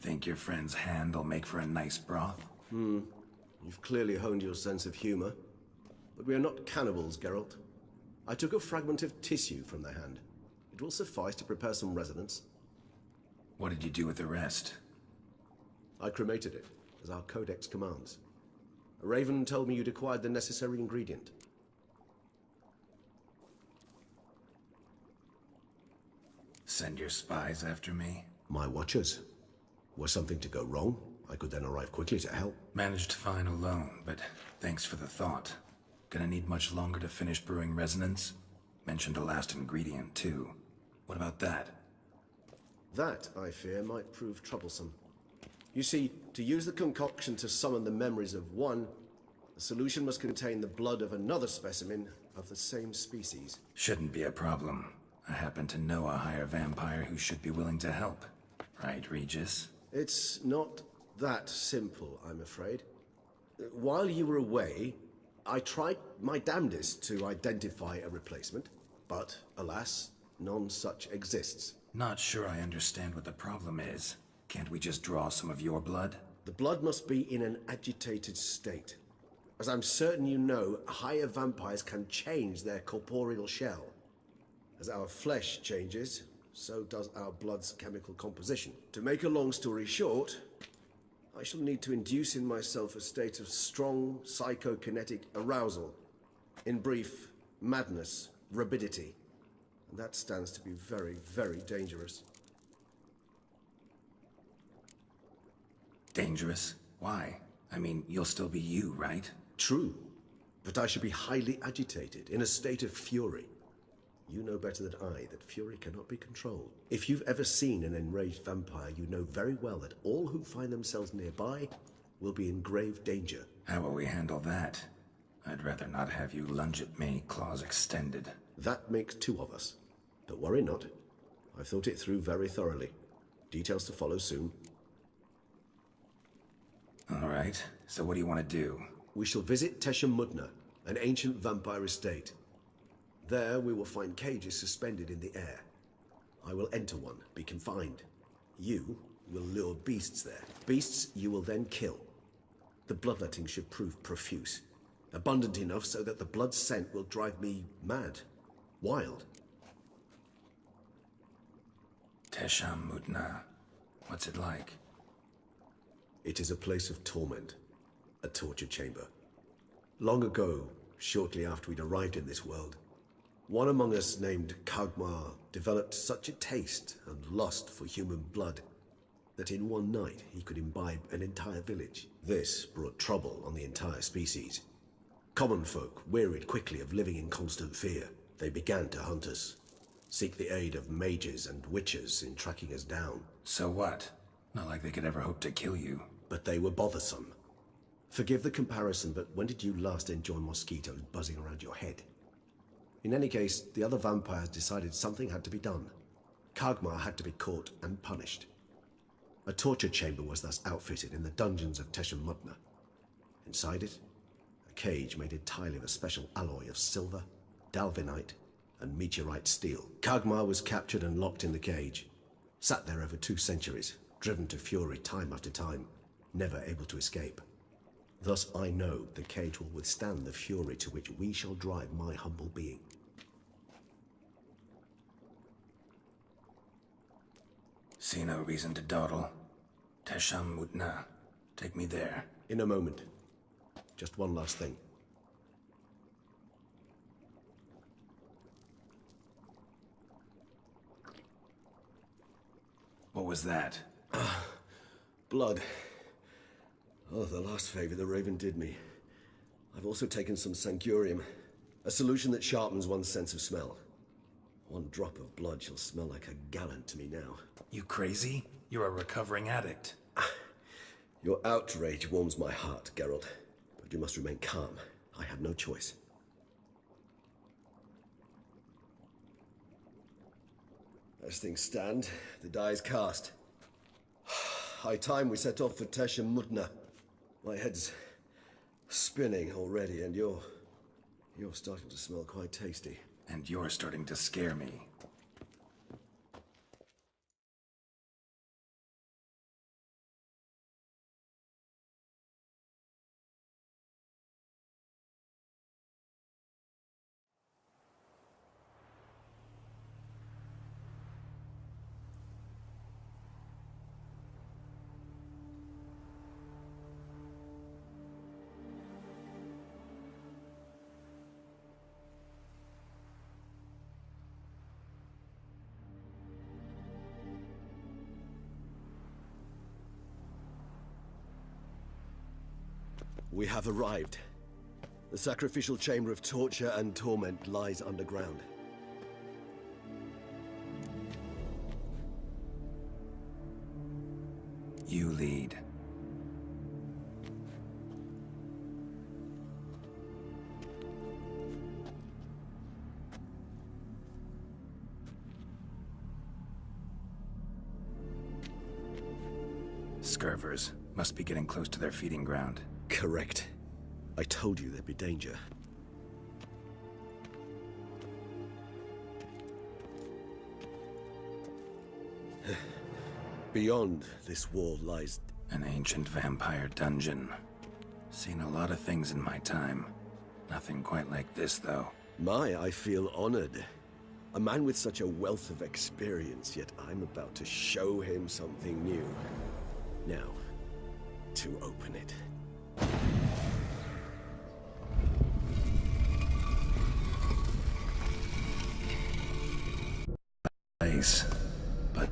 Think your friend's hand will make for a nice broth? You've clearly honed your sense of humor. But we are not cannibals, Geralt. I took a fragment of tissue from their hand. It will suffice to prepare some resonance. What did you do with the rest? I cremated it, as our codex commands. A raven told me you'd acquired the necessary ingredient. Send your spies after me? My watchers. Were something to go wrong, I could then arrive quickly to help. Managed fine alone, but thanks for the thought. Gonna need much longer to finish brewing resonance? Mentioned a last ingredient, too. What about that? That, I fear, might prove troublesome. You see, to use the concoction to summon the memories of one, the solution must contain the blood of another specimen of the same species. Shouldn't be a problem. I happen to know a higher vampire who should be willing to help. Right, Regis? It's not that simple, I'm afraid. While you were away, I tried my damnedest to identify a replacement, but alas, none such exists. Not sure I understand what the problem is. Can't we just draw some of your blood? The blood must be in an agitated state. As I'm certain you know, higher vampires can change their corporeal shell. As our flesh changes, so does our blood's chemical composition. To make a long story short, I shall need to induce in myself a state of strong psychokinetic arousal. In brief, madness, rabidity. And that stands to be very, very dangerous. Dangerous? Why? I mean, you'll still be you, right? True, but I should be highly agitated, in a state of fury. You know better than I that fury cannot be controlled. If you've ever seen an enraged vampire, you know very well that all who find themselves nearby will be in grave danger. How will we handle that? I'd rather not have you lunge at me, claws extended. That makes two of us. But worry not. I've thought it through very thoroughly. Details to follow soon. All right, so what do you want to do? We shall visit Teshem Mudna, an ancient vampire estate. There we will find cages suspended in the air. I will enter one, be confined. You will lure beasts there. Beasts you will then kill. The bloodletting should prove profuse. Abundant enough so that the blood scent will drive me mad. Wild. Teshem Mudna. What's it like? It is a place of torment. A torture chamber. Long ago, shortly after we'd arrived in this world, one among us named Kagmar developed such a taste and lust for human blood that in one night he could imbibe an entire village. This brought trouble on the entire species. Common folk wearied quickly of living in constant fear. They began to hunt us, seek the aid of mages and witches in tracking us down. So what? Not like they could ever hope to kill you. But they were bothersome. Forgive the comparison, but when did you last enjoy mosquitoes buzzing around your head? In any case, the other vampires decided something had to be done. Kagmar had to be caught and punished. A torture chamber was thus outfitted in the dungeons of Teshem Mudna. Inside it, a cage made entirely of a special alloy of silver, dalvinite, and meteorite steel. Kagmar was captured and locked in the cage. Sat there over 2 centuries, driven to fury time after time, never able to escape. Thus I know the cage will withstand the fury to which we shall drive my humble being. See no reason to dawdle. Teshem Mudna. Take me there. In a moment. Just one last thing. What was that? Blood. Oh, the last favor the Raven did me. I've also taken some Sancurium, a solution that sharpens one's sense of smell. One drop of blood shall smell like a gallon to me now. You crazy? You're a recovering addict. Your outrage warms my heart, Geralt. But you must remain calm. I have no choice. As things stand, the die is cast. High time we set off for Teshem Mudna. My head's spinning already, and you're starting to smell quite tasty. And you're starting to scare me. We have arrived. The sacrificial chamber of torture and torment lies underground. You lead. Scurvers. Must be getting close to their feeding ground. Correct. I told you there'd be danger. Beyond this wall lies... An ancient vampire dungeon. Seen a lot of things in my time. Nothing quite like this, though. I feel honored. A man with such a wealth of experience, yet I'm about to show him something new. Now, to open it. Place. But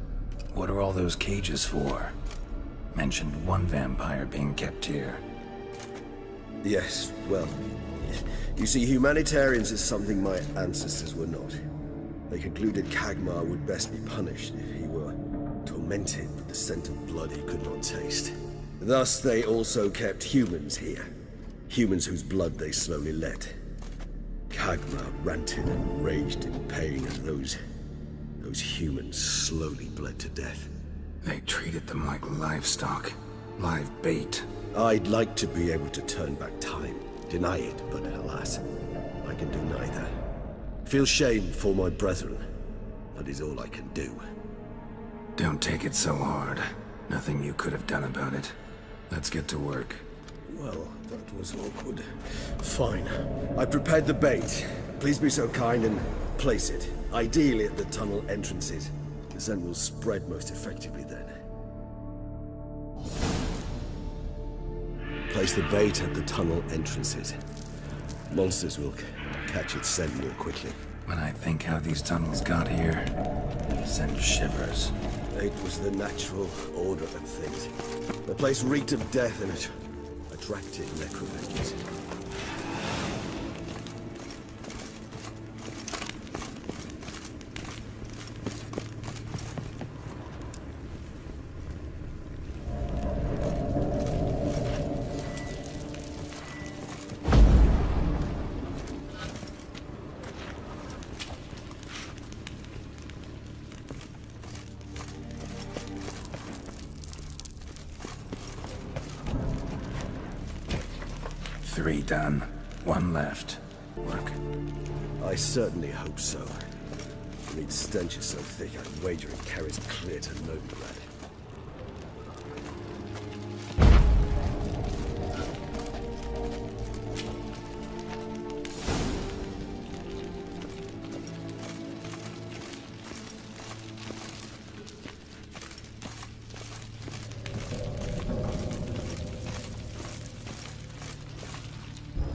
what are all those cages for? Mentioned one vampire being kept here. Yes, well, you see, humanitarians is something my ancestors were not. They concluded Kagmar would best be punished if he were tormented with the scent of blood he could not taste. Thus, they also kept humans here. Humans whose blood they slowly let. Kagmar ranted and raged in pain as those humans slowly bled to death. They treated them like livestock. Live bait. I'd like to be able to turn back time, deny it, but alas, I can do neither. Feel shame for my brethren. That is all I can do. Don't take it so hard. Nothing you could have done about it. Let's get to work. Well, that was awkward. Fine. I prepared the bait. Please be so kind and place it. Ideally at the tunnel entrances. The scent will spread most effectively then. Place the bait at the tunnel entrances. Monsters will catch its scent more quickly. When I think how these tunnels got here, it sends shivers. It was the natural order of things. The place reeked of death and it attracted necrophilies. Three done. One left. Work. I certainly hope so. The meat stench is so thick, I'd wager it carries clear to Novigrad.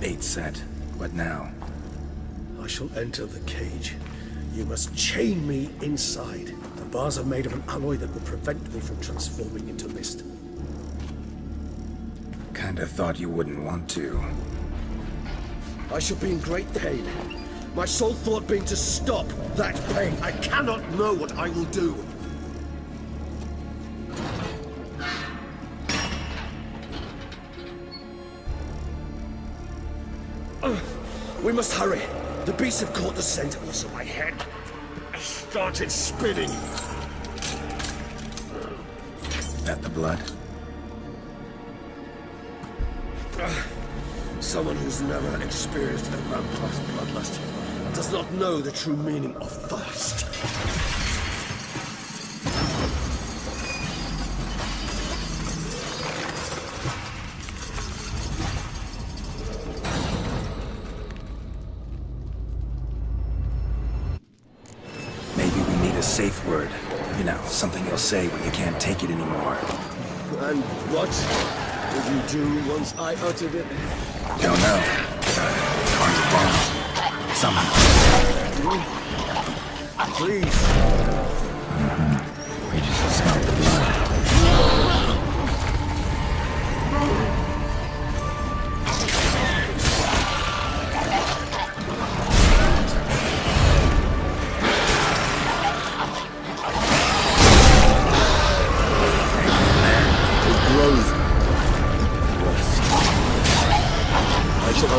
Bait set. What now? I shall enter the cage. You must chain me inside. The bars are made of an alloy that will prevent me from transforming into mist. Kinda thought you wouldn't want to. I shall be in great pain. My sole thought being to stop that pain. I cannot know what I will do. We must hurry. The beasts have caught the scent, also my head started spinning. That the blood? Someone who's never experienced a vampire's bloodlust does not know the true meaning of thirst. Safe word. You know, something you'll say when you can't take it anymore. And what would you do once I uttered it? Don't know. Or you won't. Somehow. Please. We just smell the blood.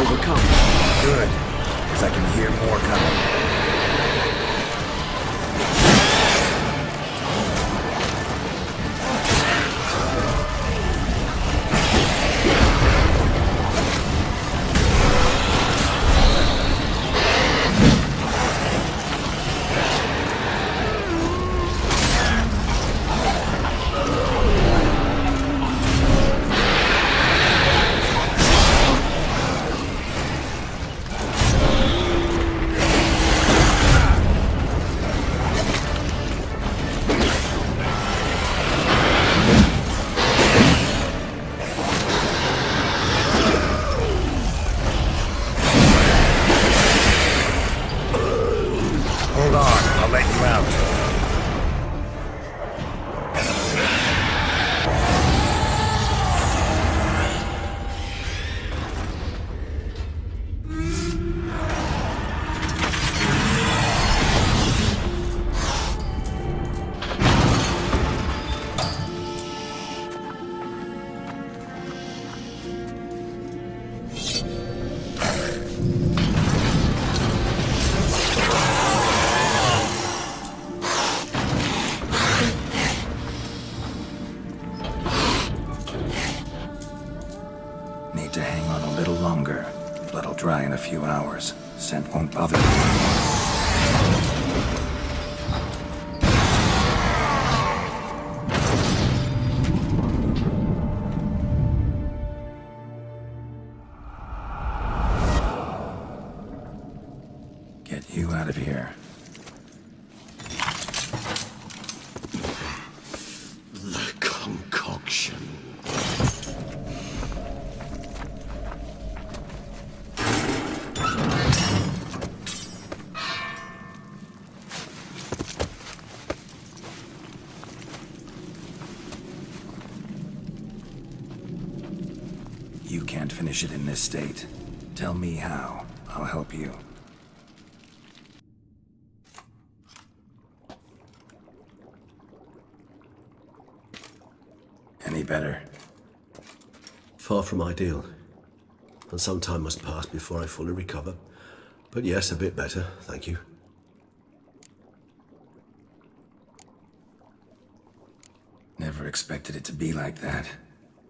overcome. Good, because I can hear more coming. Hold on, I'll let you out. Need to hang on a little longer. Blood'll dry in a few hours. Scent won't bother me. Get you out of here. The concoction. You can't finish it in this state. Tell me how. I'll help you. Any better? Far from ideal. And some time must pass before I fully recover. But yes, a bit better, thank you. Never expected it to be like that.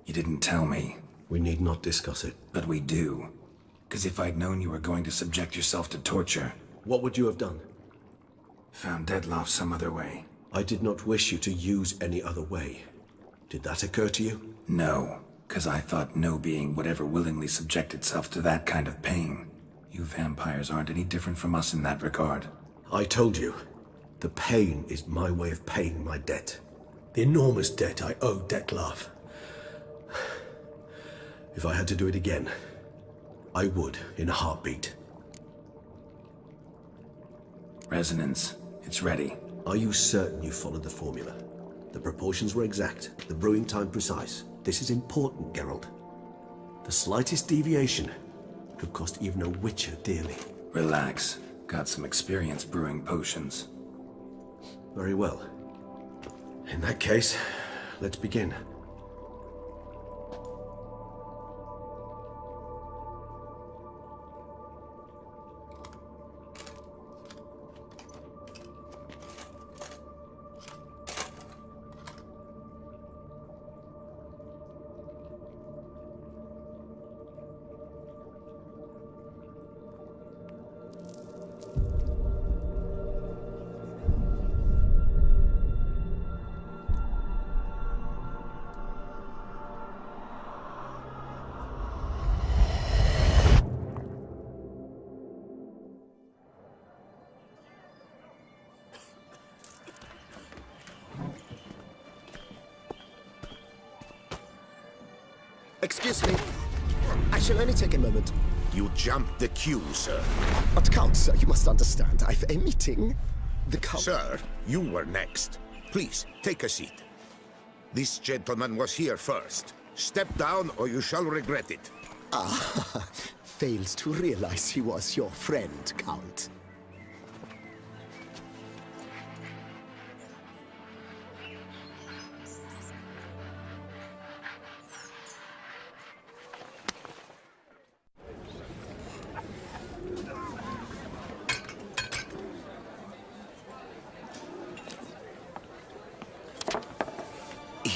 You didn't tell me. We need not discuss it. But we do. Because if I'd known you were going to subject yourself to torture... What would you have done? Found Deadloff some other way. I did not wish you to use any other way. Did that occur to you? No, because I thought no being would ever willingly subject itself to that kind of pain. You vampires aren't any different from us in that regard. I told you, the pain is my way of paying my debt. The enormous debt I owe Dettlaff. If I had to do it again, I would in a heartbeat. Resonance. It's ready. Are you certain you followed the formula? The proportions were exact, the brewing time precise. This is important, Geralt. The slightest deviation could cost even a witcher dearly. Relax. Got some experience brewing potions. Very well. In that case, let's begin. Excuse me. I shall only take a moment. You jumped the queue, sir. But Count, sir, you must understand. I've a meeting. The Count... Sir, you were next. Please, take a seat. This gentleman was here first. Step down or you shall regret it. Ah, fails to realize he was your friend, Count.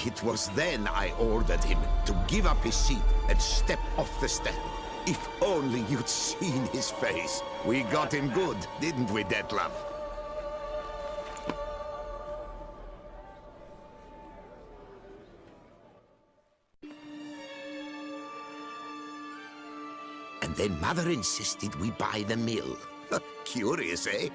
It was then I ordered him to give up his seat and step off the stand. If only you'd seen his face. We got him good, didn't we, Detlef? And then Mother insisted we buy the mill. Curious, eh?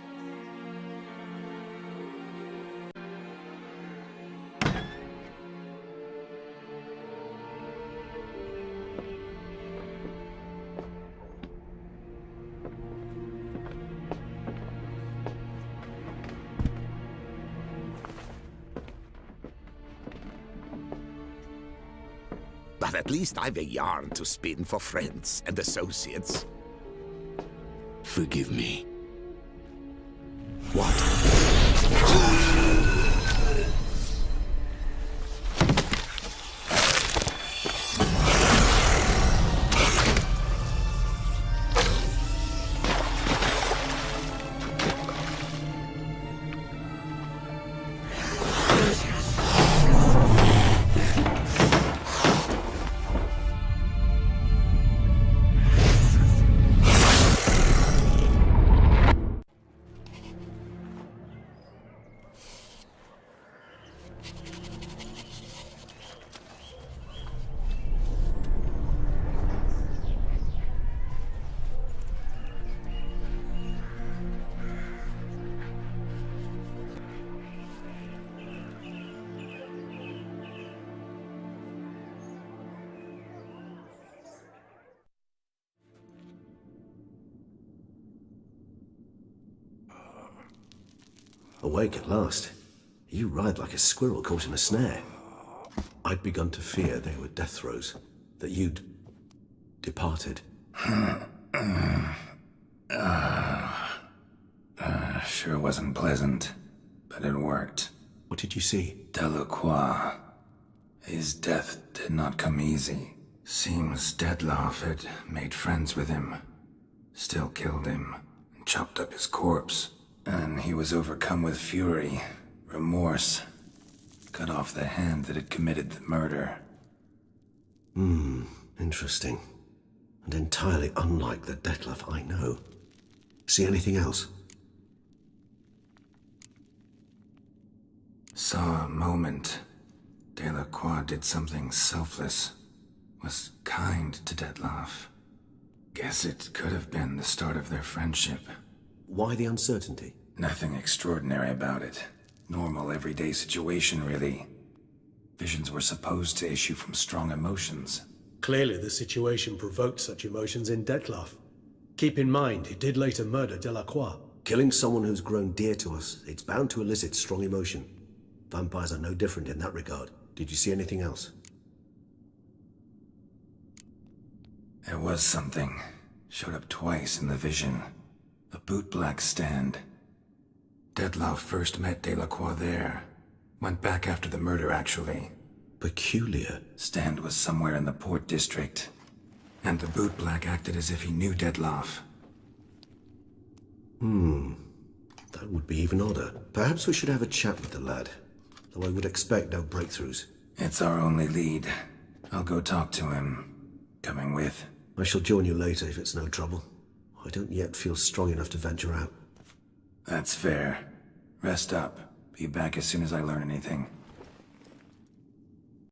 But at least I've a yarn to spin for friends and associates. Forgive me. What? Awake at last. You ride like a squirrel caught in a snare. I'd begun to fear they were death throes, that you'd departed. Sure wasn't pleasant, but it worked. What did you see? Delacroix. His death did not come easy. Seems Detlef had made friends with him, still killed him, and chopped up his corpse. And he was overcome with fury, remorse, cut off the hand that had committed the murder. Interesting. And entirely unlike the Detlef I know. See anything else? Saw a moment. Delacroix did something selfless. Was kind to Detlef. Guess it could have been the start of their friendship. Why the uncertainty? Nothing extraordinary about it. Normal, everyday situation, really. Visions were supposed to issue from strong emotions. Clearly the situation provoked such emotions in Detlef. Keep in mind, he did later murder Delacroix. Killing someone who's grown dear to us, it's bound to elicit strong emotion. Vampires are no different in that regard. Did you see anything else? There was something. Showed up twice in the vision. A bootblack stand. Detlef first met Delacroix there. Went back after the murder, actually. Peculiar. Stand was somewhere in the Port District. And the bootblack acted as if he knew Detlef. That would be even odder. Perhaps we should have a chat with the lad. Though I would expect no breakthroughs. It's our only lead. I'll go talk to him. Coming with? I shall join you later if it's no trouble. I don't yet feel strong enough to venture out. That's fair. Rest up. Be back as soon as I learn anything.